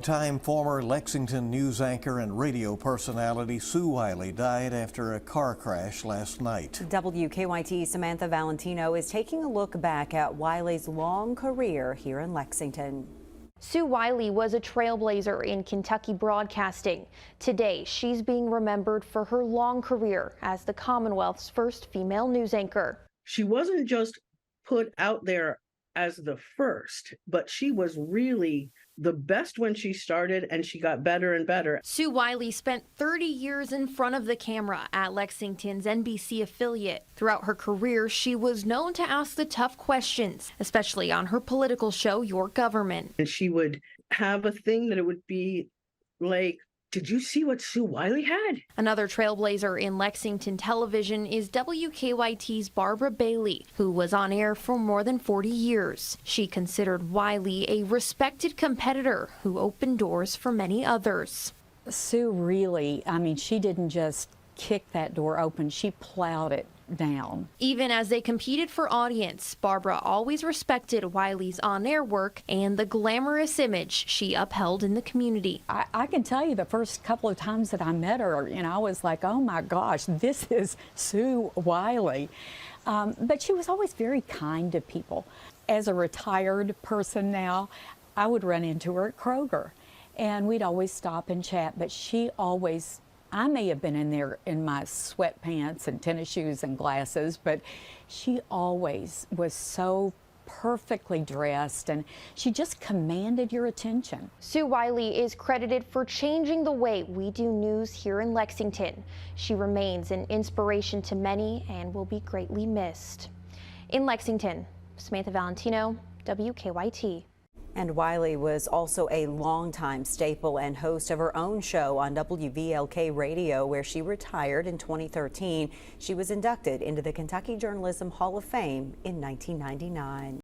Former Lexington news anchor and radio personality Sue Wylie died after a car crash last night. WKYT's Samantha Valentino is taking a look back at Wylie's long career here in Lexington. Sue Wylie was a trailblazer in Kentucky broadcasting. Today, she's being remembered for her long career as the Commonwealth's first female news anchor. She wasn't just put out there as the first, but she was really the best when she started, and she got better and better. Sue Wylie spent 30 years in front of the camera at Lexington's NBC affiliate. Throughout her career, she was known to ask the tough questions, especially on her political show, Your Government. And she would have a thing that it would be like, did you see what Sue Wylie had? Another trailblazer in Lexington television is WKYT's Barbara Bailey, who was on air for more than 40 years. She considered Wylie a respected competitor who opened doors for many others. Sue really, she didn't just kick that door open, she plowed it down. Even as they competed for audience, Barbara always respected Wylie's on-air work and the glamorous image she upheld in the community. I can tell you the first couple of times that I met her, I was like, oh my gosh, this is Sue Wylie. But she was always very kind to people. As a retired person now, I would run into her at Kroger and we'd always stop and chat, but she always, I may have been in there in my sweatpants and tennis shoes and glasses, but she always was so perfectly dressed and she just commanded your attention. Sue Wylie is credited for changing the way we do news here in Lexington. She remains an inspiration to many and will be greatly missed. In Lexington, Samantha Valentino, WKYT. And Wylie was also a longtime staple and host of her own show on WVLK Radio, where she retired in 2013. She was inducted into the Kentucky Journalism Hall of Fame in 1999.